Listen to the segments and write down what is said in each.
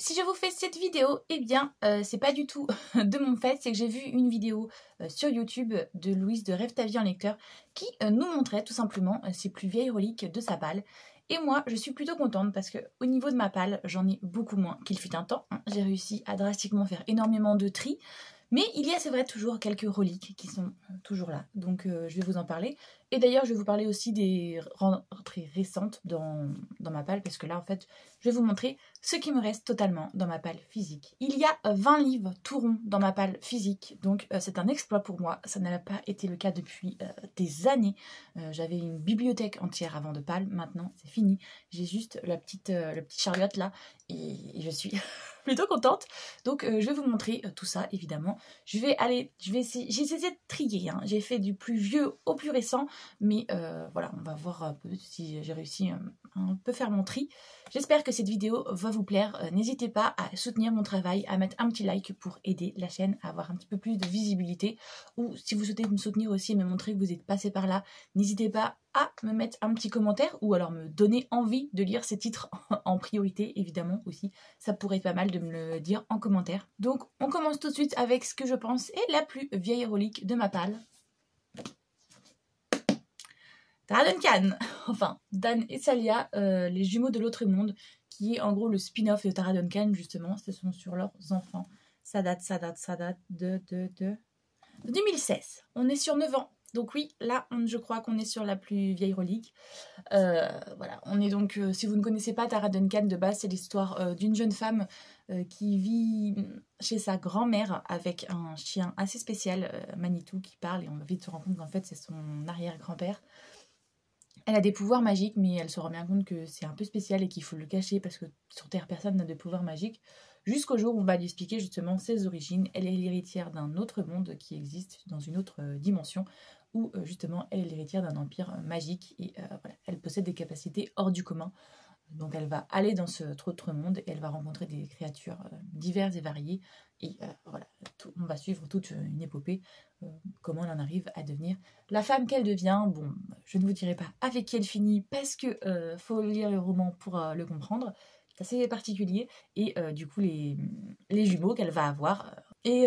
Si je vous fais cette vidéo, eh bien, c'est pas du tout de mon fait, c'est que j'ai vu une vidéo sur YouTube de Louise de Rêve ta vie en lecteur qui nous montrait tout simplement ses plus vieilles reliques de sa palle. Et moi, je suis plutôt contente parce que au niveau de ma palle, j'en ai beaucoup moins qu'il fut un temps. J'ai réussi à drastiquement faire énormément de tri. Mais il y a, c'est vrai, toujours quelques reliques qui sont toujours là. Donc, je vais vous en parler. Et d'ailleurs, je vais vous parler aussi des rentrées récentes dans ma palle. Parce que là, en fait, je vais vous montrer ce qui me reste totalement dans ma palle physique. Il y a 20 livres tout ronds dans ma palle physique. Donc, c'est un exploit pour moi. Ça n'a pas été le cas depuis des années. J'avais une bibliothèque entière avant de palle. Maintenant, c'est fini. J'ai juste la petite chariote là. Et je suis plutôt contente. Donc, je vais vous montrer tout ça, évidemment. J'ai essayé de trier. Hein. J'ai fait du plus vieux au plus récent. Mais voilà, on va voir un peu si j'ai réussi un peu faire mon tri. J'espère que cette vidéo va vous plaire. N'hésitez pas à soutenir mon travail, à mettre un petit like pour aider la chaîne à avoir un petit peu plus de visibilité. Ou si vous souhaitez me soutenir aussi et me montrer que vous êtes passé par là, n'hésitez pas à me mettre un petit commentaire ou alors me donner envie de lire ces titres en priorité, évidemment aussi. Ça pourrait être pas mal de me le dire en commentaire. Donc on commence tout de suite avec ce que je pense est la plus vieille relique de ma palle. Tara Duncan, enfin Dan et Salia, les jumeaux de l'autre monde, qui est en gros le spin-off de Tara Duncan justement, ce sont sur leurs enfants. Ça date de 2016. On est sur 9 ans, donc oui, là je crois qu'on est sur la plus vieille relique. Voilà, on est donc, si vous ne connaissez pas Tara Duncan, de base c'est l'histoire d'une jeune femme qui vit chez sa grand-mère avec un chien assez spécial, Manitou, qui parle, et on va vite se rendre compte qu'en fait c'est son arrière-grand-père. Elle a des pouvoirs magiques, mais elle se rend bien compte que c'est un peu spécial et qu'il faut le cacher parce que sur Terre, personne n'a de pouvoirs magiques. Jusqu'au jour où on va lui expliquer justement ses origines. Elle est l'héritière d'un autre monde qui existe dans une autre dimension, où justement elle est l'héritière d'un empire magique et voilà, elle possède des capacités hors du commun. Donc elle va aller dans cet autre monde et elle va rencontrer des créatures diverses et variées. Et voilà, on va suivre toute une épopée, comment elle en arrive à devenir la femme qu'elle devient. Bon, je ne vous dirai pas avec qui elle finit parce que faut lire le roman pour le comprendre. C'est assez particulier. Et du coup, les jumeaux qu'elle va avoir. Et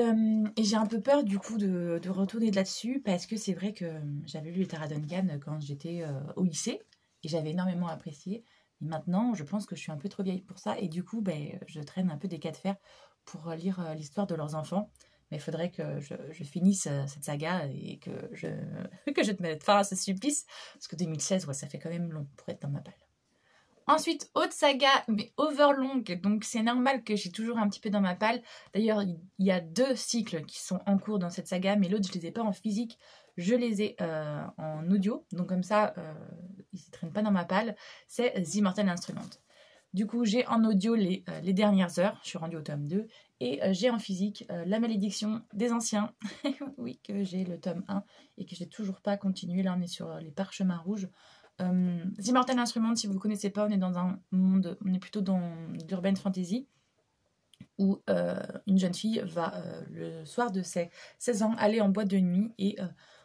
j'ai un peu peur du coup de retourner là-dessus parce que c'est vrai que j'avais lu Tara Duncan quand j'étais au lycée et j'avais énormément apprécié. Et maintenant, je pense que je suis un peu trop vieille pour ça. Et du coup, je traîne un peu des cas de fer pour lire l'histoire de leurs enfants. Mais il faudrait que je finisse cette saga et que je te mette fin à ce supplice. Parce que 2016, ouais, ça fait quand même long pour être dans ma palle. Ensuite, autre saga, mais overlongue. Donc c'est normal que j'ai toujours un petit peu dans ma palle. D'ailleurs, il y a 2 cycles qui sont en cours dans cette saga. Mais l'autre, je ne les ai pas en physique. Je les ai en audio. Donc comme ça, ils ne traînent pas dans ma palle. C'est The Immortal Instrument. Du coup, j'ai en audio les dernières heures. Je suis rendue au tome 2. Et j'ai en physique La Malédiction des Anciens. Oui, que j'ai le tome 1 et que j'ai toujours pas continué. Là, on est sur les parchemins rouges. The Immortal Instrument, si vous ne connaissez pas, on est dans un monde, on est plutôt dans l'urban fantasy, où une jeune fille va, le soir de ses 16 ans, aller en boîte de nuit et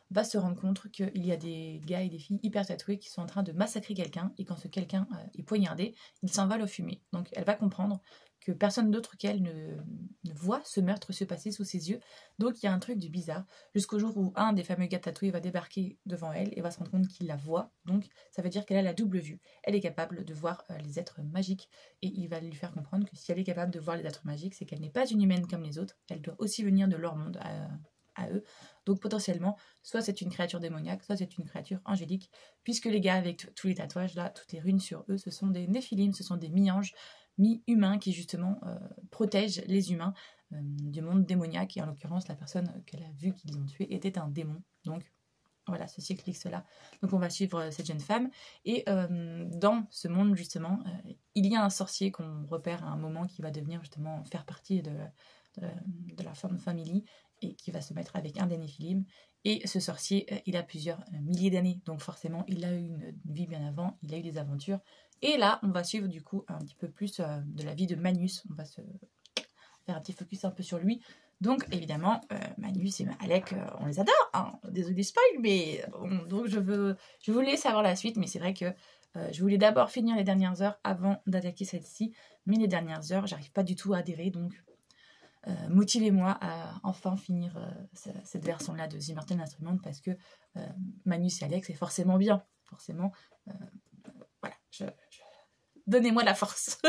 va se rendre compte qu'il y a des gars et des filles hyper tatoués qui sont en train de massacrer quelqu'un, et quand ce quelqu'un est poignardé, il s'envole aux fumées. Donc elle va comprendre que personne d'autre qu'elle ne voit ce meurtre se passer sous ses yeux. Donc il y a un truc du bizarre, jusqu'au jour où un des fameux gars tatoués va débarquer devant elle et va se rendre compte qu'il la voit. Donc ça veut dire qu'elle a la double vue. Elle est capable de voir les êtres magiques, et il va lui faire comprendre que si elle est capable de voir les êtres magiques, c'est qu'elle n'est pas une humaine comme les autres, elle doit aussi venir de leur monde à eux. Donc potentiellement, soit c'est une créature démoniaque, soit c'est une créature angélique, puisque les gars avec tous les tatouages là, toutes les runes sur eux, ce sont des néphilim, ce sont des mi-anges, mi-humains qui justement protègent les humains du monde démoniaque. Et en l'occurrence, la personne qu'elle a vue qu'ils ont tuée était un démon. Donc voilà, ceci explique cela. Donc on va suivre cette jeune femme. Et dans ce monde justement, il y a un sorcier qu'on repère à un moment qui va devenir justement faire partie de la famille, et qui va se mettre avec un des néphilim. Et ce sorcier, il a plusieurs milliers d'années, donc forcément il a eu une vie bien avant, il a eu des aventures. Et là, on va suivre du coup un petit peu plus de la vie de Manus. On va se faire un petit focus un peu sur lui. Donc évidemment, Manus et Alec, on les adore, hein. Désolé des spoils, mais donc je voulais savoir la suite, mais c'est vrai que Je voulais d'abord finir les dernières heures avant d'attaquer celle-ci, mais les dernières heures, j'arrive pas du tout à adhérer, donc motivez-moi à enfin finir cette version-là de The Immortal Instrument, parce que Magnus et Alex est forcément bien, forcément. Voilà, donnez-moi la force.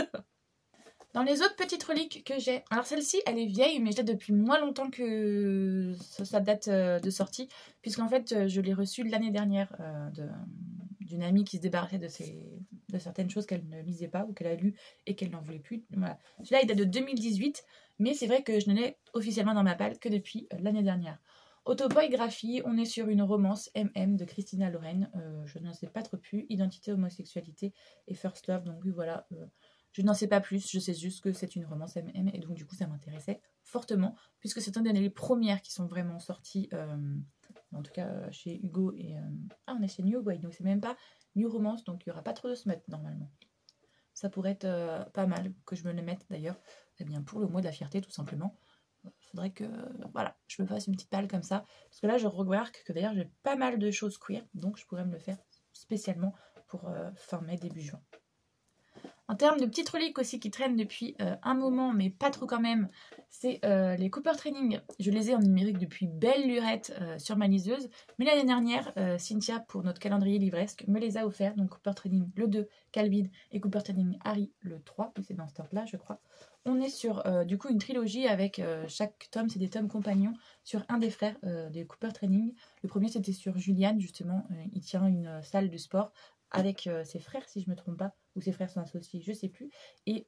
Dans les autres petites reliques que j'ai, alors celle-ci elle est vieille mais je l'ai depuis moins longtemps que sa date de sortie, puisqu'en fait je l'ai reçue l'année dernière d'une amie qui se débarrassait de certaines choses qu'elle ne lisait pas ou qu'elle a lues et qu'elle n'en voulait plus. Voilà. Celui-là il date de 2018, mais c'est vrai que je ne l'ai officiellement dans ma palle que depuis l'année dernière. Autobiographie, on est sur une romance MM de Christina Loren, je n'en sais pas trop plus, identité, homosexualité et first love, donc oui voilà. Je n'en sais pas plus, je sais juste que c'est une romance MM et donc du coup ça m'intéressait fortement puisque c'est une des premières qui sont vraiment sorties, en tout cas chez Hugo et... Ah, on est chez New Way, donc c'est même pas New Romance, donc il n'y aura pas trop de smut normalement. Ça pourrait être pas mal que je me le mette d'ailleurs, eh bien pour le mois de la fierté tout simplement. Faudrait que voilà, je me fasse une petite palle comme ça, parce que là je remarque que d'ailleurs j'ai pas mal de choses queer, donc je pourrais me le faire spécialement pour fin mai, début juin. En termes de petites reliques aussi qui traînent depuis un moment, mais pas trop quand même, c'est les Cooper Training. Je les ai en numérique depuis belle lurette sur ma liseuse. Mais l'année dernière, Cynthia, pour notre calendrier livresque, me les a offerts. Donc Cooper Training le 2, Calvin, et Cooper Training Harry le 3. C'est dans ce ordre-là, je crois. On est sur du coup une trilogie avec chaque tome, c'est des tomes compagnons sur un des frères des Cooper Training. Le premier, c'était sur Julian, justement. Il tient une salle de sport avec ses frères, si je ne me trompe pas, ou ses frères sont associés, je ne sais plus. Et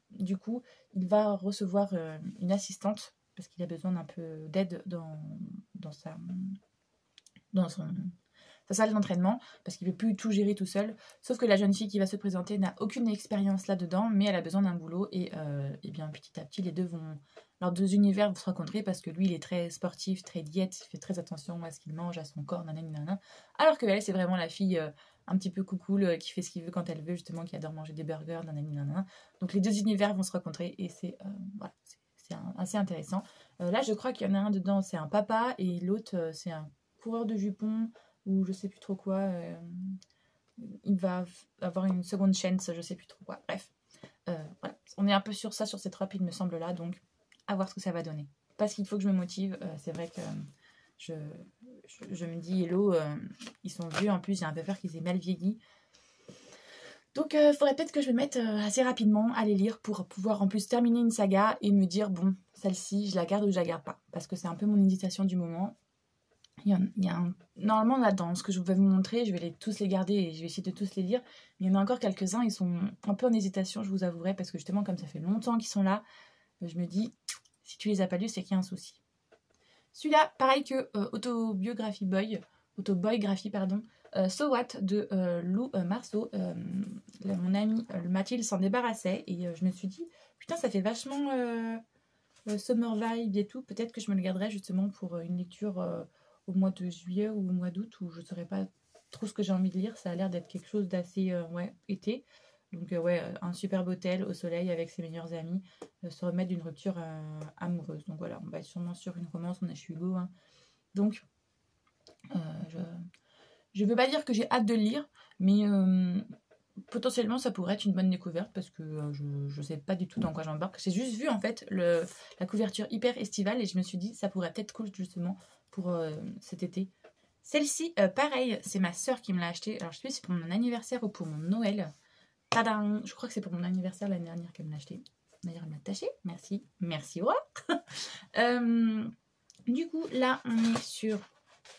du coup, il va recevoir une assistante, parce qu'il a besoin d'un peu d'aide dans sa salle d'entraînement, parce qu'il ne peut plus tout gérer tout seul. Sauf que la jeune fille qui va se présenter n'a aucune expérience là-dedans, mais elle a besoin d'un boulot, et bien petit à petit, les deux vont... Leurs deux univers vont se rencontrer, parce que lui, il est très sportif, très diète, il fait très attention à ce qu'il mange, à son corps, nanana. Alors que elle, c'est vraiment la fille un petit peu coucoule, qui fait ce qu'il veut quand elle veut, justement, qui adore manger des burgers, nanana. Donc les deux univers vont se rencontrer, et c'est voilà, c'est assez intéressant. Là, je crois qu'il y en a un dedans, c'est un papa, et l'autre, c'est un coureur de jupons, ou je sais plus trop quoi. Il va avoir une seconde chaîne, je sais plus trop quoi. Bref, voilà. On est un peu sur ça, sur ces trois piles, me semble là, donc à voir ce que ça va donner. Parce qu'il faut que je me motive. C'est vrai que je me dis, hello, ils sont vieux en plus, j'ai un peu peur qu'ils aient mal vieilli. Donc il faudrait peut-être que je me mette assez rapidement à les lire pour pouvoir en plus terminer une saga et me dire, bon, celle-ci, je la garde ou je la garde pas. Parce que c'est un peu mon hésitation du moment. Normalement, là, dans ce que je vais vous montrer, je vais tous les garder et je vais essayer de tous les lire. Mais il y en a encore quelques-uns, ils sont un peu en hésitation, je vous avouerai, parce que justement, comme ça fait longtemps qu'ils sont là, je me dis, si tu les as pas lus, c'est qu'il y a un souci. Celui-là, pareil que Autobiographie, pardon, So What de Lou Marceau. Mon ami Mathilde s'en débarrassait et je me suis dit, putain, ça fait vachement summer vibe et tout. Peut-être que je me le garderai justement pour une lecture au mois de juillet ou au mois d'août où je ne saurais pas trop ce que j'ai envie de lire. Ça a l'air d'être quelque chose d'assez été. Donc un superbe hôtel au soleil avec ses meilleurs amis, se remettre d'une rupture amoureuse. Donc voilà, on va être sûrement sur une romance, on est chez Hugo. Hein. Donc je ne veux pas dire que j'ai hâte de le lire, mais potentiellement ça pourrait être une bonne découverte parce que je ne sais pas du tout dans quoi j'embarque. J'ai juste vu en fait la couverture hyper estivale et je me suis dit ça pourrait peut-être cool justement pour cet été. Celle-ci, pareil, c'est ma soeur qui me l'a achetée. Alors je sais plus si c'est pour mon anniversaire ou pour mon Noël. Tadam! Je crois que c'est pour mon anniversaire l'année dernière qu'elle me l'a acheté. D'ailleurs, elle m'a taché. Merci. Merci, ouais. Du coup, là, on est sur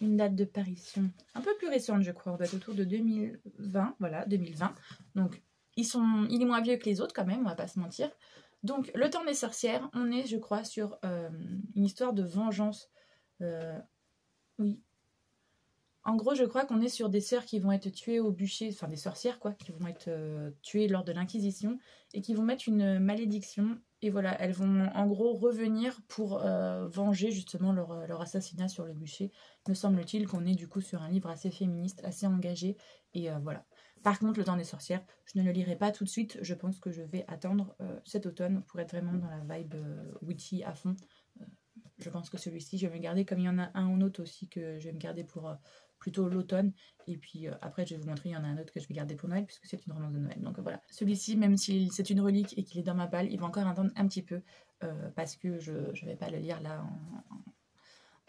une date de parution un peu plus récente, je crois. On va être autour de 2020. Voilà, 2020. Donc, il est moins vieux que les autres quand même, on va pas se mentir. Donc, Le Temps des sorcières, on est, je crois, sur une histoire de vengeance. Oui. En gros, je crois qu'on est sur des sœurs qui vont être tuées au bûcher, enfin des sorcières quoi, qui vont être tuées lors de l'Inquisition et qui vont mettre une malédiction. Et voilà, elles vont en gros revenir pour venger justement leur assassinat sur le bûcher. Me semble-t-il qu'on est du coup sur un livre assez féministe, assez engagé. Et voilà. Par contre, Le Temps des sorcières, je ne le lirai pas tout de suite. Je pense que je vais attendre cet automne pour être vraiment dans la vibe witchy à fond. je pense que celui-ci, je vais me garder, comme il y en a un autre aussi que je vais me garder pour plutôt l'automne. Et puis après, je vais vous montrer, il y en a un autre que je vais garder pour Noël, puisque c'est une romance de Noël. Donc voilà. Celui-ci, même si c'est une relique et qu'il est dans ma balle, il va encore attendre un petit peu, parce que je ne vais pas le lire là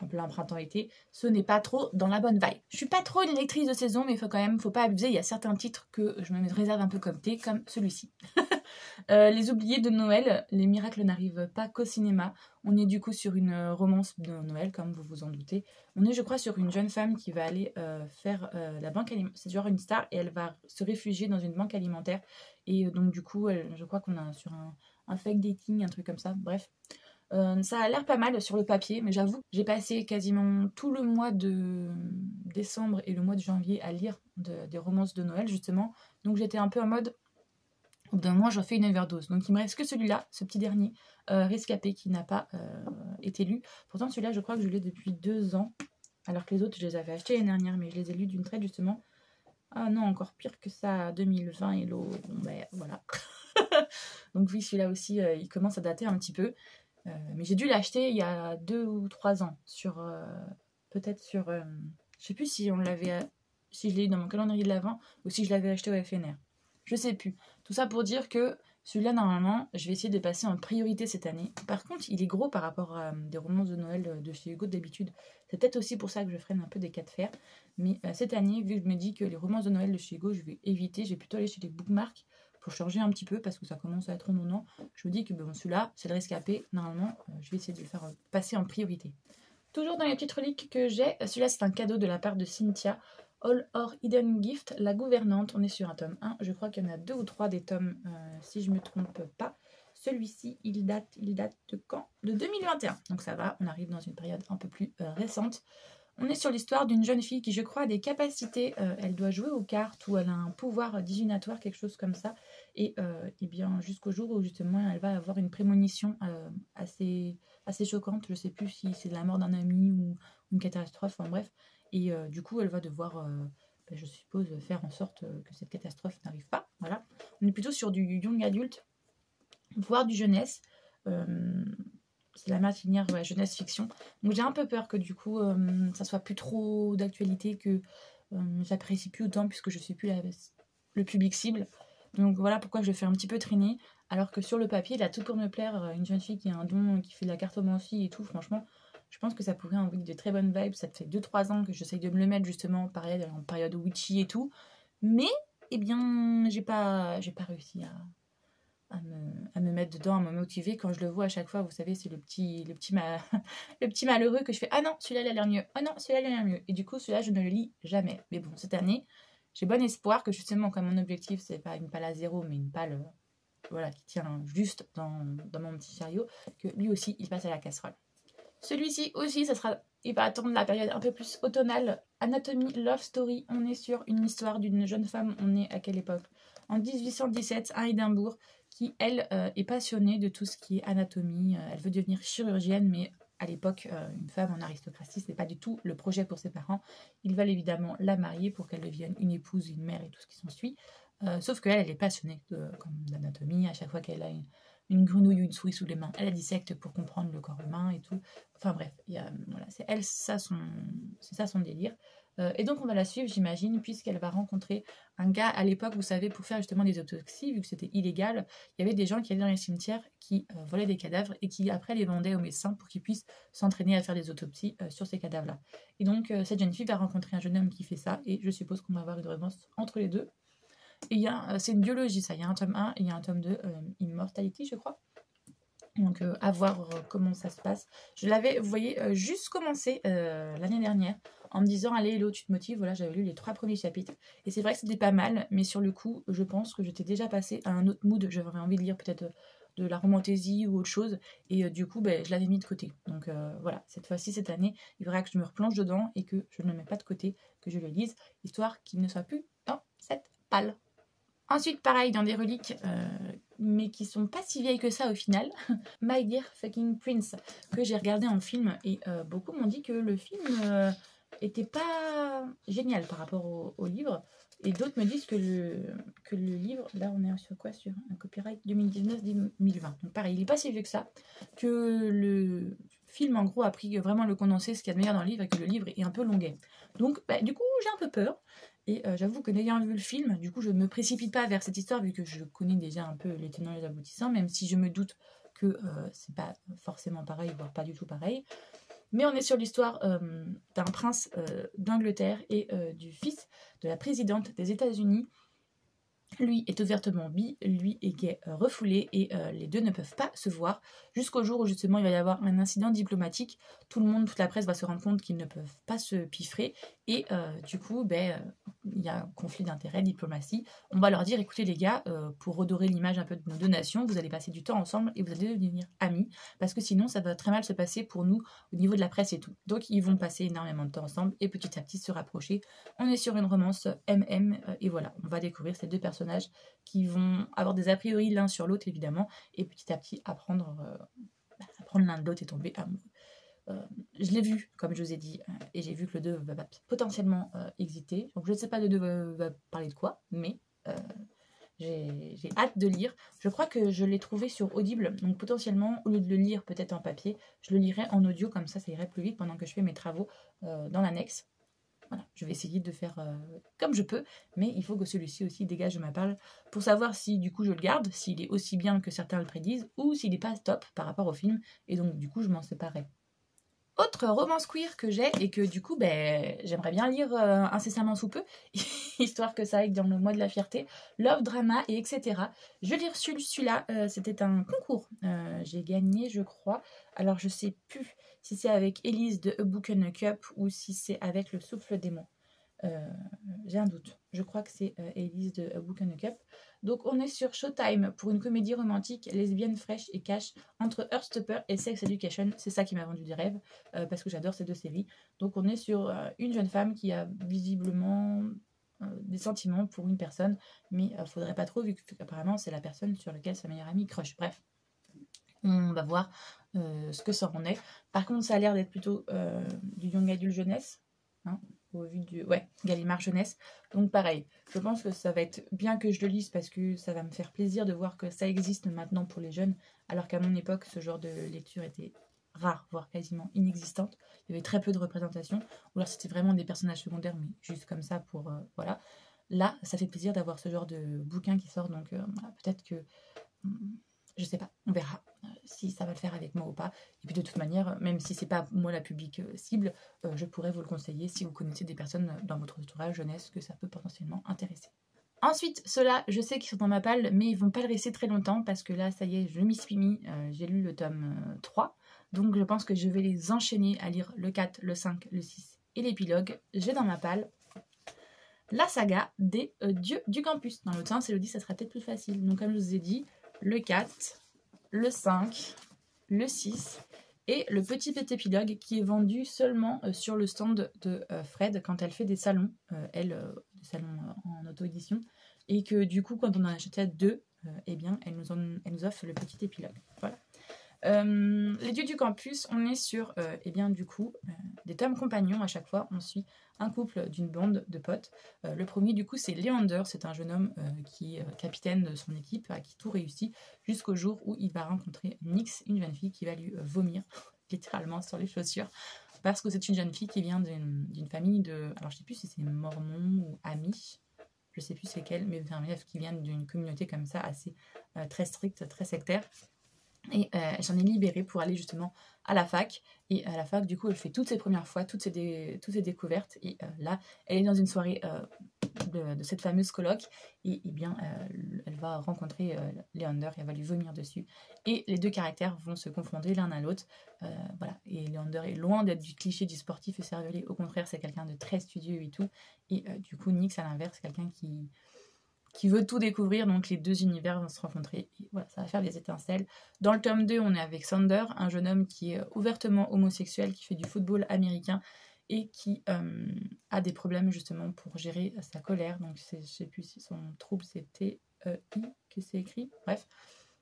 en plein printemps-été. Ce n'est pas trop dans la bonne vibe. Je suis pas trop une lectrice de saison, mais faut pas abuser. Il y a certains titres que je me réserve un peu comme thé, comme celui-ci. Les oubliés de Noël, les miracles n'arrivent pas qu'au cinéma. On est du coup sur une romance de Noël, comme vous vous en doutez. On est, je crois, sur une jeune femme qui va aller faire la banque alimentaire. C'est genre une star et elle va se réfugier dans une banque alimentaire. Et donc du coup, je crois qu'on a sur un fake dating, un truc comme ça. Bref. Ça a l'air pas mal sur le papier, mais j'avoue que j'ai passé quasiment tout le mois de décembre et le mois de janvier à lire des romances de Noël, justement. Donc j'étais un peu en mode, au bout d'un mois, j'en fais une overdose. Donc il me reste que celui-là, ce petit dernier, Rescapé, qui n'a pas été lu. Pourtant, celui-là, je crois que je l'ai depuis 2 ans, alors que les autres, je les avais achetés l'année dernière, mais je les ai lus d'une traite, justement. Ah non, encore pire que ça, 2020 et l'eau. Bon, ben voilà. Donc oui, celui-là aussi, il commence à dater un petit peu. Mais j'ai dû l'acheter il y a 2 ou 3 ans sur peut-être sur je sais plus si si je l'ai eu dans mon calendrier de l'Avent ou si je l'avais acheté au FNR. Je sais plus. Tout ça pour dire que celui-là, normalement, je vais essayer de passer en priorité cette année. Par contre, il est gros par rapport à des romances de Noël de chez Hugo d'habitude. C'est peut-être aussi pour ça que je freine un peu des cas de fer. Mais cette année, vu que je me dis que les romances de Noël de chez Hugo, je vais éviter. Je vais plutôt aller chez les bookmarks pour changer un petit peu parce que ça commence à être redondant. Je me dis que bon, celui-là, c'est le Rescapé. Normalement, je vais essayer de le faire passer en priorité. Toujours dans les petites reliques que j'ai, celui-là c'est un cadeau de la part de Cynthia. All or Hidden Gift, la gouvernante. On est sur un tome 1. Je crois qu'il y en a 2 ou 3 des tomes, si je ne me trompe pas. Celui-ci, il date de quand? De 2021. Donc ça va, on arrive dans une période un peu plus récente. On est sur l'histoire d'une jeune fille qui, je crois, a des capacités. Elle doit jouer aux cartes ou elle a un pouvoir divinatoire, quelque chose comme ça. Et bien, jusqu'au jour où, justement, elle va avoir une prémonition assez choquante. Je ne sais plus si c'est de la mort d'un ami ou une catastrophe. Enfin bref. Et du coup, elle va devoir, je suppose, faire en sorte que cette catastrophe n'arrive pas. Voilà. On est plutôt sur du young adulte, voire du jeunesse. C'est la matière jeunesse fiction. Donc j'ai un peu peur que du coup ça soit plus trop d'actualité, que j'apprécie plus autant puisque je suis plus le public cible. Donc voilà pourquoi je le fais un petit peu traîner. Alors que sur le papier, il a tout pour me plaire. Une jeune fille qui a un don, qui fait de la cartomancie et tout, franchement, je pense que ça pourrait envoyer de très bonnes vibes. Ça fait 2-3 ans que j'essaye de me le mettre justement, pareil, en période witchy et tout. Mais, eh bien, j'ai pas réussi à me mettre dedans, à me motiver. Quand je le vois à chaque fois, vous savez, c'est le petit le petit malheureux que je fais. Ah non, celui-là, il a l'air mieux. Ah non, celui-là, il a l'air mieux. Et du coup, celui-là, je ne le lis jamais. Mais bon, cette année, j'ai bon espoir que justement, comme mon objectif, c'est pas une palle à zéro, mais une palle voilà, qui tient juste dans mon petit chariot, que lui aussi, il passe à la casserole. Celui-ci aussi, il va attendre la période un peu plus automnale. Anatomie Love Story. On est sur une histoire d'une jeune femme. On est à quelle époque? En 1817, à Édimbourg, qui, elle, est passionnée de tout ce qui est anatomie. Elle veut devenir chirurgienne, mais à l'époque, une femme en aristocratie, ce n'est pas du tout le projet pour ses parents. Ils veulent évidemment la marier pour qu'elle devienne une épouse, une mère et tout ce qui s'ensuit. Sauf qu'elle, elle est passionnée d'anatomie. À chaque fois qu'elle a une grenouille ou une souris sous les mains, elle la dissecte pour comprendre le corps humain et tout. Enfin bref, voilà, c'est ça son délire. Et donc on va la suivre, j'imagine, puisqu'elle va rencontrer un gars à l'époque, vous savez, pour faire justement des autopsies, vu que c'était illégal, il y avait des gens qui allaient dans les cimetières, qui volaient des cadavres et qui après les vendaient aux médecins pour qu'ils puissent s'entraîner à faire des autopsies sur ces cadavres-là. Et donc cette jeune fille va rencontrer un jeune homme qui fait ça, et je suppose qu'on va avoir une romance entre les deux. Et c'est une biologie, ça. Il y a un tome 1 et il y a un tome 2, Immortality, je crois. Donc, à voir comment ça se passe. Je l'avais, vous voyez, juste commencé l'année dernière en me disant, allez, Hello, tu te motives. Voilà, j'avais lu les 3 premiers chapitres. Et c'est vrai que c'était pas mal, mais sur le coup, je pense que j'étais déjà passée à un autre mood. J'avais envie de lire peut-être de la romantaisie ou autre chose. Et du coup, je l'avais mis de côté. Donc, voilà, cette fois-ci, cette année, il faudra que je me replonge dedans et que je ne le mets pas de côté, que je le lise, histoire qu'il ne soit plus dans cette palle. Ensuite, pareil, dans des reliques, mais qui sont pas si vieilles que ça au final, My Dear Fucking Prince, que j'ai regardé en film, et beaucoup m'ont dit que le film était pas génial par rapport au livre, et d'autres me disent que le livre, là on est sur quoi? Sur un copyright 2019-2020. Donc pareil, il est pas si vieux que ça, que le film en gros a pris vraiment le condensé, ce qu'il y a de meilleur dans le livre, et que le livre est un peu longuet. Donc du coup j'ai un peu peur. Et j'avoue que n'ayant vu le film, du coup je me précipite pas vers cette histoire vu que je connais déjà un peu les tenants et les aboutissants, même si je me doute que c'est pas forcément pareil, voire pas du tout pareil. Mais on est sur l'histoire d'un prince d'Angleterre et du fils de la présidente des États-Unis. Lui est ouvertement bi, lui est gay refoulé, et les deux ne peuvent pas se voir jusqu'au jour où justement il va y avoir un incident diplomatique. Tout le monde, toute la presse va se rendre compte qu'ils ne peuvent pas se piffrer, et du coup il y a un conflit d'intérêts, diplomatie. On va leur dire, écoutez les gars, pour redorer l'image un peu de nos deux nations, vous allez passer du temps ensemble et vous allez devenir amis, parce que sinon ça va très mal se passer pour nous au niveau de la presse et tout. Donc ils vont passer énormément de temps ensemble et petit à petit se rapprocher. On est sur une romance MM, et voilà, on va découvrir ces deux personnages qui vont avoir des a priori l'un sur l'autre évidemment, et petit à petit apprendre l'un de l'autre et tomber amoureux. Je l'ai vu, comme je vous ai dit, et j'ai vu que le 2 va potentiellement exister. Donc je ne sais pas le 2 va parler de quoi, mais j'ai hâte de lire. Je crois que je l'ai trouvé sur Audible, donc potentiellement, au lieu de le lire peut-être en papier, je le lirai en audio, comme ça irait plus vite pendant que je fais mes travaux dans l'annexe. Voilà, je vais essayer de faire comme je peux, mais il faut que celui-ci aussi dégage de ma palle pour savoir si du coup je le garde, s'il est aussi bien que certains le prédisent, ou s'il n'est pas top par rapport au film, et donc du coup je m'en séparerai. Autre romance queer que j'ai et que du coup j'aimerais bien lire incessamment sous peu, histoire que ça aille dans le mois de la fierté, love, drama et etc. Je l'ai reçu celui-là, c'était un concours, j'ai gagné je crois, alors je sais plus si c'est avec Élise de A Book and a Cup ou si c'est avec Le Souffle Démon. J'ai un doute. Je crois que c'est Élise de A Book and a Cup. Donc on est sur Showtime pour une comédie romantique lesbienne fraîche et cash entre Heartstopper et Sex Education. C'est ça qui m'a vendu des rêves parce que j'adore ces deux séries. Donc on est sur une jeune femme qui a visiblement des sentiments pour une personne, mais faudrait pas trop vu qu'apparemment c'est la personne sur laquelle sa meilleure amie crush. Bref, on va voir ce que ça en est. Par contre ça a l'air d'être plutôt du young adult jeunesse, hein, au vu du Gallimard jeunesse. Donc pareil, je pense que ça va être bien que je le lise parce que ça va me faire plaisir de voir que ça existe maintenant pour les jeunes, alors qu'à mon époque ce genre de lecture était rare, voire quasiment inexistante. Il y avait très peu de représentation, ou alors c'était vraiment des personnages secondaires, mais juste comme ça pour voilà. Là, ça fait plaisir d'avoir ce genre de bouquin qui sort, donc peut-être que je sais pas, on verra si ça va le faire avec moi ou pas. Et puis de toute manière, même si c'est pas moi la public cible, je pourrais vous le conseiller si vous connaissez des personnes dans votre entourage jeunesse que ça peut potentiellement intéresser. Ensuite, ceux-là, je sais qu'ils sont dans ma palle, mais ils vont pas le rester très longtemps parce que là, ça y est, je m'y suis mis. J'ai lu le tome 3, donc je pense que je vais les enchaîner à lire le 4, le 5, le 6 et l'épilogue. J'ai dans ma palle la saga des dieux du campus. Dans l'autre sens, Elodie, ça sera peut-être plus facile. Donc comme je vous ai dit, le 4, le 5, le 6 et le petit épilogue qui est vendu seulement sur le stand de Fred quand elle fait des salons, des salons en auto-édition, et que du coup quand on en achetait 2, eh bien elle nous offre le petit épilogue. Voilà. Les dieux du campus, on est sur eh bien du coup des tomes compagnons. À chaque fois on suit un couple d'une bande de potes. Le premier du coup c'est Leander, c'est un jeune homme qui est capitaine de son équipe, à qui tout réussit jusqu'au jour où il va rencontrer Nyx, une jeune fille qui va lui vomir littéralement sur les chaussures, parce que c'est une jeune fille qui vient d'une famille de, alors je sais plus si c'est mormon ou ami, je sais plus c'est quelle, mais qui vient d'une communauté comme ça assez très stricte, très sectaire. Et j'en ai libéré pour aller justement à la fac. Et à la fac, du coup, elle fait toutes ses premières fois, toutes ses découvertes. Et là, elle est dans une soirée de cette fameuse coloc. Et bien, elle va rencontrer Leander et elle va lui vomir dessus. Et les deux caractères vont se confronter l'un à l'autre. Voilà. Et Leander est loin d'être du cliché du sportif et cervelé. Au contraire, c'est quelqu'un de très studieux et tout. Et du coup, Nyx, à l'inverse, quelqu'un qui veut tout découvrir, donc les deux univers vont se rencontrer. Et voilà, ça va faire des étincelles. Dans le tome 2, on est avec Sander, un jeune homme qui est ouvertement homosexuel, qui fait du football américain et qui a des problèmes justement pour gérer sa colère. Donc je ne sais plus si son trouble c'est T-I que c'est écrit. Bref,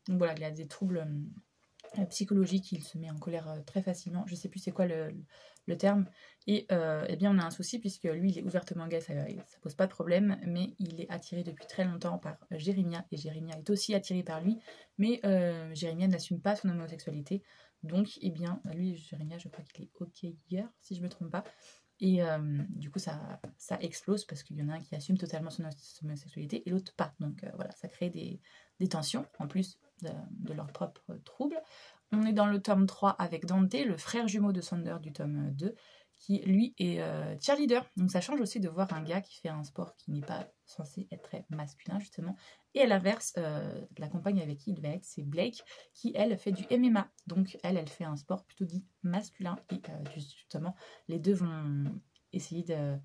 donc voilà, il a des troubles psychologique, il se met en colère très facilement, je sais plus c'est quoi le terme, et eh bien on a un souci puisque lui il est ouvertement gay, ça pose pas de problème, mais il est attiré depuis très longtemps par Jérémia, et Jérémia est aussi attiré par lui, mais Jérémia n'assume pas son homosexualité, Donc, eh bien, lui, Jérémia, je crois qu'il est hockeyeur, si je ne me trompe pas. Et du coup, ça explose parce qu'il y en a un qui assume totalement son homosexualité et l'autre pas. Donc voilà, ça crée des tensions, en plus de leurs propres troubles. On est dans le tome 3 avec Dante, le frère jumeau de Sander du tome 2, qui lui est cheerleader. Donc ça change aussi de voir un gars qui fait un sport qui n'est pas censé être très masculin, justement. Et à l'inverse, la compagne avec qui il va être, c'est Blake, qui elle fait du MMA. Donc elle fait un sport plutôt dit masculin. Et justement, les deux vont essayer de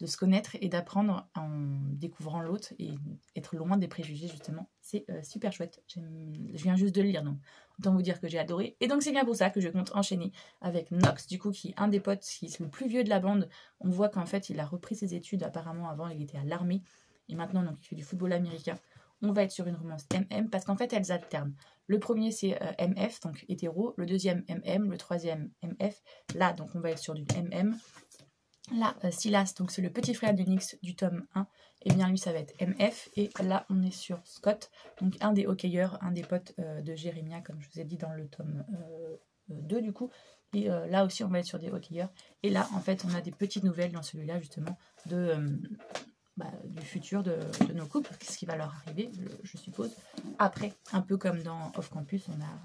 se connaître et d'apprendre en découvrant l'autre et être loin des préjugés, justement. C'est super chouette. Je viens juste de le lire, donc autant vous dire que j'ai adoré. Et donc c'est bien pour ça que je compte enchaîner avec Nox, du coup, qui est un des potes, qui est le plus vieux de la bande. On voit qu'en fait, il a repris ses études. Apparemment, avant, il était à l'armée. Et maintenant, donc, il fait du football américain. On va être sur une romance MM, parce qu'en fait, elles alternent. Le premier, c'est MF, donc hétéro. Le deuxième, MM. Le troisième, MF. Là, donc, on va être sur du MM. Là, Silas, donc c'est le petit frère d'Unix du tome 1, et bien lui ça va être MF, et là on est sur Scott, donc un des hockeyeurs, un des potes de Jérémia, comme je vous ai dit dans le tome 2 du coup, et là aussi on va être sur des hockeyeurs, et là en fait on a des petites nouvelles dans celui-là justement du futur de nos couples, ce qui va leur arriver, je suppose, après, un peu comme dans Off Campus, on a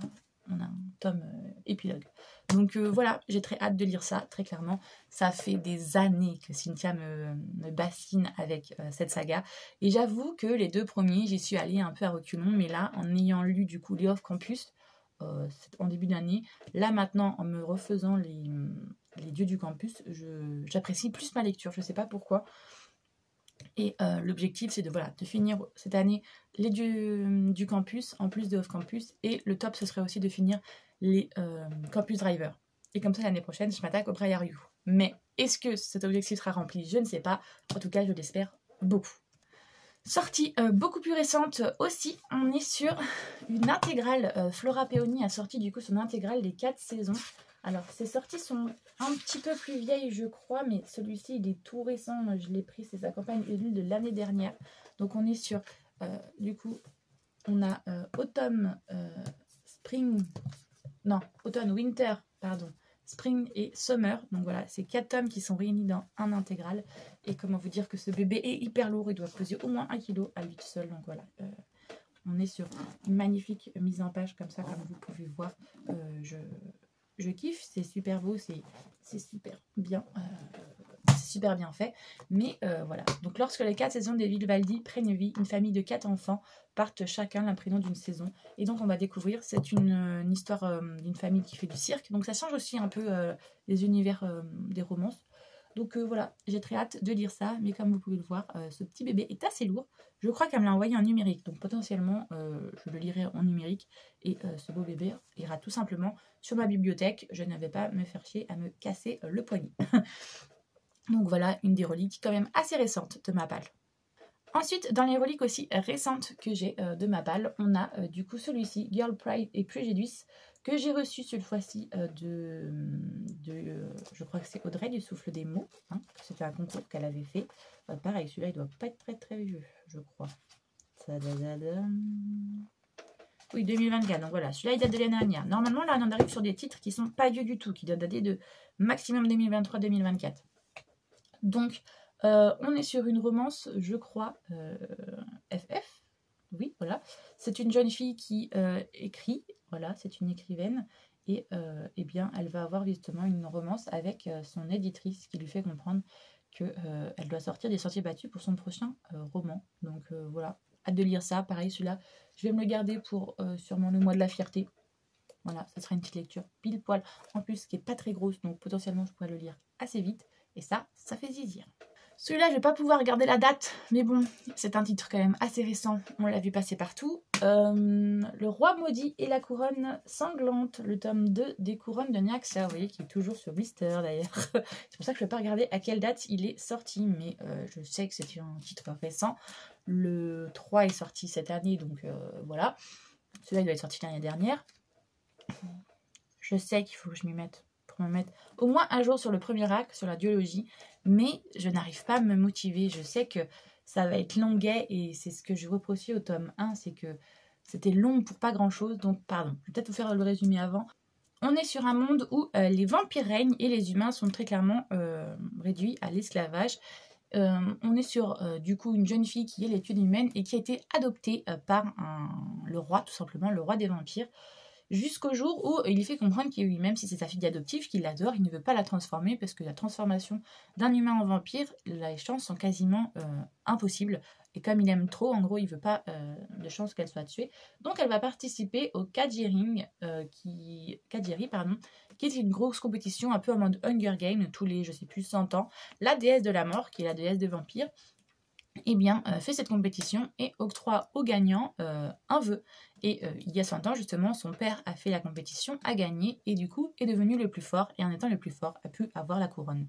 un tome épilogue. Donc voilà, j'ai très hâte de lire ça, très clairement. Ça fait des années que Cynthia me bassine avec cette saga. Et j'avoue que les deux premiers, j'y suis allée un peu à reculons. Mais là, en ayant lu du coup les Off Campus, en début d'année, là maintenant, en me refaisant les dieux du campus, j'apprécie plus ma lecture. Je ne sais pas pourquoi. Et l'objectif, c'est de finir cette année les dieux du campus, en plus de off-campus. Et le top, ce serait aussi de finir les campus drivers. Et comme ça, l'année prochaine, je m'attaque au Briar You. Mais est-ce que cet objectif sera rempli? Je ne sais pas. En tout cas, je l'espère beaucoup. Sortie beaucoup plus récente aussi, on est sur une intégrale. Flora Peony a sorti du coup son intégrale des 4 saisons. Alors, ces sorties sont un petit peu plus vieilles, je crois, mais celui-ci, il est tout récent. Je l'ai pris, c'est sa campagne Ulule de l'année dernière. Donc, on est sur, du coup, on a automne, winter, pardon, spring et summer. Donc voilà, c'est 4 tomes qui sont réunis dans un intégral. Et comment vous dire que ce bébé est hyper lourd, il doit peser au moins 1 kg à lui tout seul. Donc voilà, on est sur une magnifique mise en page comme ça, comme vous pouvez voir. Je kiffe, c'est super beau, c'est super bien. C'est super bien fait. Mais voilà. Donc lorsque les 4 saisons des Vivaldi prennent vie, une famille de 4 enfants partent chacun l'un prénom d'une saison. Et donc on va découvrir, c'est une histoire d'une famille qui fait du cirque. Donc ça change aussi un peu les univers des romances. Donc voilà, j'ai très hâte de lire ça. Mais comme vous pouvez le voir, ce petit bébé est assez lourd. Je crois qu'elle me l'a envoyé en numérique. Donc potentiellement, je le lirai en numérique. Et ce beau bébé ira tout simplement sur ma bibliothèque. Je ne vais pas me faire chier à me casser le poignet. Donc voilà, une des reliques quand même assez récentes de ma balle. Ensuite, dans les reliques aussi récentes que j'ai de ma balle, on a du coup celui-ci, Girl Pride et Prejudice, que j'ai reçu cette fois-ci je crois que c'est Audrey du Souffle des Mots. Hein, c'était un concours qu'elle avait fait. Pareil, celui-là, il doit pas être très très vieux, je crois. Oui, 2024, donc voilà, celui-là il date de l'année dernière. Normalement, là, on arrive sur des titres qui sont pas vieux du tout, qui doivent dater de maximum 2023-2024. Donc, on est sur une romance, je crois, FF. Oui, voilà. C'est une jeune fille qui écrit. Voilà, c'est une écrivaine. Et eh bien, elle va avoir justement une romance avec son éditrice qui lui fait comprendre qu'elle doit sortir des sentiers battus pour son prochain roman. Donc voilà, hâte de lire ça. Pareil, celui-là, je vais me le garder pour sûrement le mois de la fierté. Voilà, ça sera une petite lecture pile poil. En plus, qui n'est pas très grosse, donc potentiellement, je pourrais le lire assez vite. Et ça fait zizir. Celui-là, je ne vais pas pouvoir regarder la date, mais bon, c'est un titre quand même assez récent. On l'a vu passer partout. Le Roi Maudit et la Couronne Sanglante, le tome 2 des Couronnes de Niaxa, vous voyez, qui est toujours sur Blister d'ailleurs. C'est pour ça que je ne vais pas regarder à quelle date il est sorti, mais je sais que c'est un titre récent. Le 3 est sorti cette année, donc voilà. Celui-là, il doit être sorti l'année dernière. Je sais qu'il faut que je m'y mette. Me mettre au moins un jour sur le premier acte, sur la duologie, mais je n'arrive pas à me motiver. Je sais que ça va être longuet et c'est ce que je reprochais au tome 1, c'est que c'était long pour pas grand chose. Donc pardon, je vais peut-être vous faire le résumé avant. On est sur un monde où les vampires règnent et les humains sont très clairement réduits à l'esclavage. On est sur du coup une jeune fille qui est l'étude humaine et qui a été adoptée par le roi, tout simplement, le roi des vampires, jusqu'au jour où il lui fait comprendre que même si c'est sa fille adoptive, qu'il l'adore, il ne veut pas la transformer parce que la transformation d'un humain en vampire, les chances sont quasiment impossibles. Et comme il aime trop, en gros, il ne veut pas de chance qu'elle soit tuée. Donc elle va participer au Kadjiri, qui est une grosse compétition un peu en mode Hunger Games, tous les, je sais plus, 100 ans. La déesse de la mort, qui est la déesse des vampires, eh bien, fait cette compétition et octroie aux gagnants un vœu. Et il y a 100 ans, justement, son père a fait la compétition, a gagné, et du coup, est devenu le plus fort, et en étant le plus fort, a pu avoir la couronne.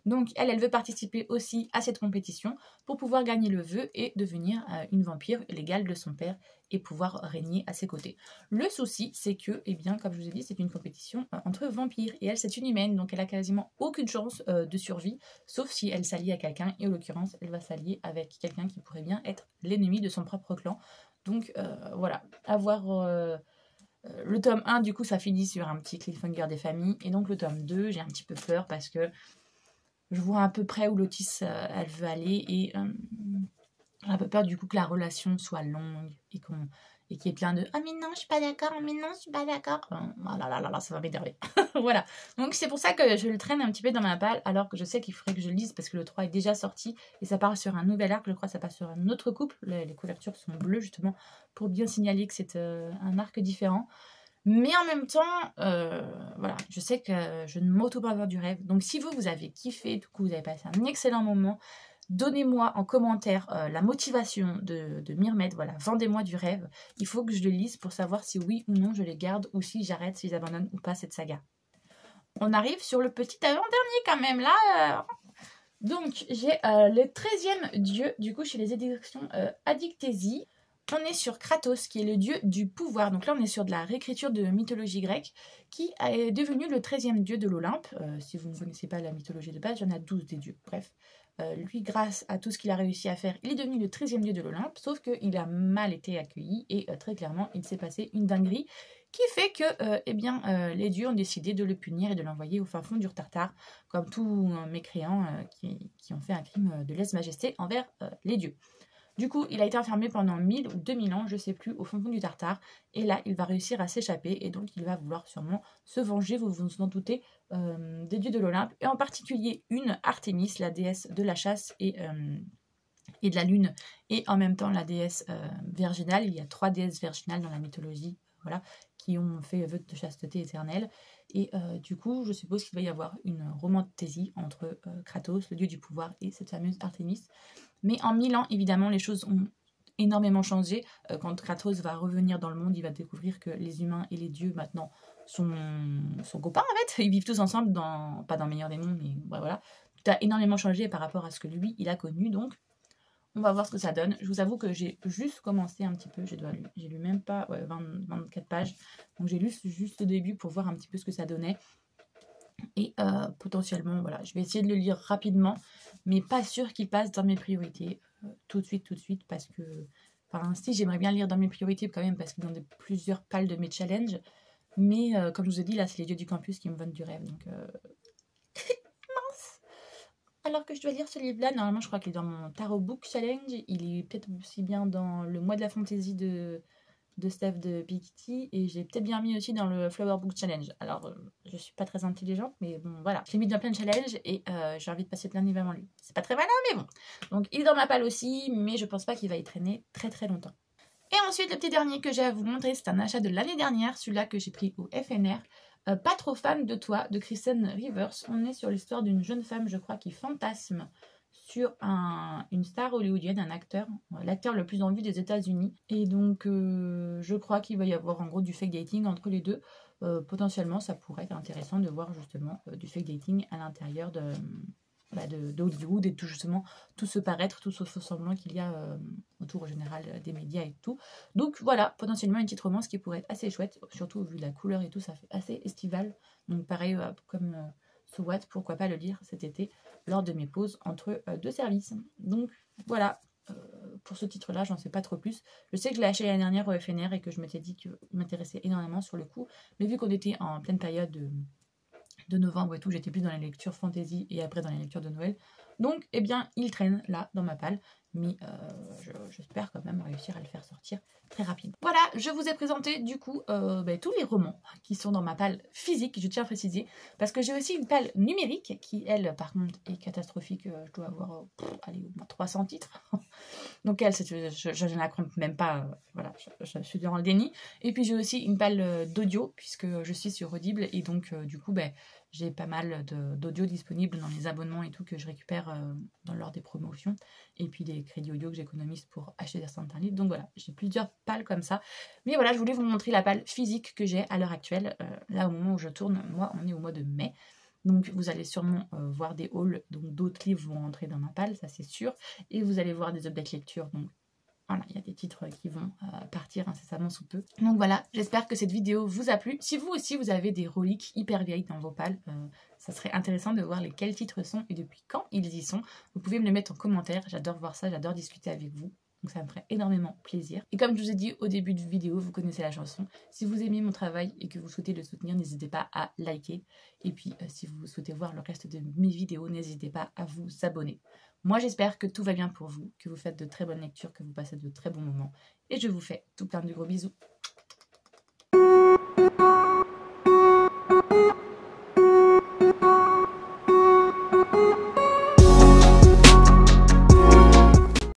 Donc, elle veut participer aussi à cette compétition pour pouvoir gagner le vœu et devenir une vampire l'égale de son père et pouvoir régner à ses côtés. Le souci, c'est que, eh bien, comme je vous ai dit, c'est une compétition entre vampires, et elle, c'est une humaine, donc elle a quasiment aucune chance de survie, sauf si elle s'allie à quelqu'un, et en l'occurrence, elle va s'allier avec quelqu'un qui pourrait bien être l'ennemi de son propre clan. Donc, voilà, le tome 1, du coup, ça finit sur un petit cliffhanger des familles, et donc le tome 2, j'ai un petit peu peur parce que je vois à peu près où Lotis, elle veut aller, et j'ai un peu peur du coup que la relation soit longue et qu'il y ait plein de « Ah mais non, je suis pas d'accord, mais non, je suis pas d'accord ». Oh là là là là, ça va m'énerver. Voilà. Donc c'est pour ça que je le traîne un petit peu dans ma palle, alors que je sais qu'il faudrait que je le lise parce que le 3 est déjà sorti et ça part sur un nouvel arc, je crois, ça part sur un autre couple. Les couvertures sont bleues justement pour bien signaler que c'est un arc différent. Mais en même temps, voilà, je sais que je ne m'auto pas avoir du rêve. Donc si vous avez kiffé, du coup vous avez passé un excellent moment, donnez-moi en commentaire la motivation de Myrmette, voilà, vendez-moi du rêve. Il faut que je le lise pour savoir si oui ou non je les garde ou si j'arrête, si j'abandonne ou pas cette saga. On arrive sur le petit avant-dernier quand même, là. Donc, j'ai le 13e dieu, du coup, chez les éditions Addictésie. On est sur Kratos, qui est le dieu du pouvoir. Donc là, on est sur de la réécriture de mythologie grecque, qui est devenu le 13e dieu de l'Olympe. Si vous ne connaissez pas la mythologie de base, il y en a 12 des dieux. Bref, lui, grâce à tout ce qu'il a réussi à faire, il est devenu le 13e dieu de l'Olympe, sauf qu'il a mal été accueilli, et très clairement, il s'est passé une dinguerie, qui fait que les dieux ont décidé de le punir et de l'envoyer au fin fond du Tartare, comme tous mécréants qui ont fait un crime de lèse-majesté envers les dieux. Du coup, il a été enfermé pendant 1000 ou 2000 ans, je ne sais plus, au fond du Tartare. Et là, il va réussir à s'échapper. Et donc, il va vouloir sûrement se venger, vous vous en doutez, des dieux de l'Olympe. Et en particulier, une Artémis, la déesse de la chasse et de la lune. Et en même temps, la déesse virginale. Il y a 3 déesses virginales dans la mythologie, voilà, qui ont fait vœu de chasteté éternelle. Et du coup, je suppose qu'il va y avoir une romantaisie entre Kratos, le dieu du pouvoir, et cette fameuse Artémis. Mais en 1000 ans, évidemment, les choses ont énormément changé. Quand Kratos va revenir dans le monde, il va découvrir que les humains et les dieux, maintenant, sont copains, en fait. Ils vivent tous ensemble, pas dans le meilleur des mondes, mais voilà. Tout a énormément changé par rapport à ce que lui, il a connu. Donc, on va voir ce que ça donne. Je vous avoue que j'ai juste commencé un petit peu. J'ai lu même pas 24 pages. Donc, j'ai lu juste le début pour voir un petit peu ce que ça donnait. Et potentiellement, voilà, je vais essayer de le lire rapidement, mais pas sûr qu'il passe dans mes priorités tout de suite, parce que, enfin, si j'aimerais bien lire dans mes priorités quand même, parce qu'ils ont plusieurs pales de mes challenges, mais comme je vous ai dit, là, c'est les dieux du campus qui me vendent du rêve, donc mince. Alors que je dois lire ce livre-là, normalement, je crois qu'il est dans mon Tarot Book Challenge, il est peut-être aussi bien dans le mois de la fantaisie de Steph de Piketty, et j'ai peut-être bien mis aussi dans le Flower Book Challenge. Alors, je suis pas très intelligente, mais bon, voilà. Je l'ai mis dans plein de challenges, et j'ai envie de passer plein de livres avant lui. C'est pas très malin, mais bon. Donc, il est dans ma palle aussi, mais je pense pas qu'il va y traîner très très longtemps. Et ensuite, le petit dernier que j'ai à vous montrer, c'est un achat de l'année dernière, celui-là que j'ai pris au FNR. Pas trop fan de toi, de Kristen Rivers. On est sur l'histoire d'une jeune femme, je crois, qui fantasme sur une star hollywoodienne, un acteur, l'acteur le plus en vue des États-Unis. Et donc, je crois qu'il va y avoir en gros du fake dating entre les deux. Potentiellement, ça pourrait être intéressant de voir justement du fake dating à l'intérieur de Hollywood et justement tout ce paraître, tout ce faux semblant qu'il y a autour au général des médias et tout. Donc voilà, potentiellement une petite romance qui pourrait être assez chouette, surtout vu la couleur et tout, ça fait assez estival. Donc pareil, comme So What, pourquoi pas le lire cet été lors de mes pauses entre deux services. Donc voilà, pour ce titre-là, j'en sais pas trop plus. Je sais que je l'ai acheté l'année dernière au FNR et que je m'étais dit qu'il m'intéressait énormément sur le coup. Mais vu qu'on était en pleine période de novembre et tout, j'étais plus dans les lectures fantasy et après dans les lectures de Noël. Donc, eh bien, il traîne là dans ma palle. Mais j'espère quand même réussir à le faire sortir très rapidement. Voilà, je vous ai présenté du coup tous les romans qui sont dans ma palle physique, je tiens à préciser, parce que j'ai aussi une palle numérique qui, elle, par contre, est catastrophique. Je dois avoir, allez, au moins 300 titres. Donc elle, je ne la compte même pas, voilà, je suis dans le déni. Et puis j'ai aussi une palle d'audio, puisque je suis sur Audible, et donc du coup, j'ai pas mal d'audio disponibles dans les abonnements et tout que je récupère lors des promotions, et puis des crédits audio que j'économise pour acheter certains livres. Donc voilà, j'ai plusieurs palles comme ça. Mais voilà, je voulais vous montrer la palle physique que j'ai à l'heure actuelle. Là, au moment où je tourne, moi, on est au mois de mai. Donc vous allez sûrement voir des hauls, donc d'autres livres vont rentrer dans ma palle, ça c'est sûr. Et vous allez voir des updates lecture, donc voilà, il y a des titres qui vont partir incessamment sous peu. Donc voilà, j'espère que cette vidéo vous a plu. Si vous aussi vous avez des reliques hyper vieilles dans vos palles, ça serait intéressant de voir lesquels titres sont et depuis quand ils y sont. Vous pouvez me les mettre en commentaire, j'adore voir ça, j'adore discuter avec vous. Donc ça me ferait énormément plaisir. Et comme je vous ai dit au début de vidéo, vous connaissez la chanson. Si vous aimez mon travail et que vous souhaitez le soutenir, n'hésitez pas à liker. Et puis si vous souhaitez voir le reste de mes vidéos, n'hésitez pas à vous abonner. Moi j'espère que tout va bien pour vous, que vous faites de très bonnes lectures, que vous passez de très bons moments. Et je vous fais tout plein de gros bisous.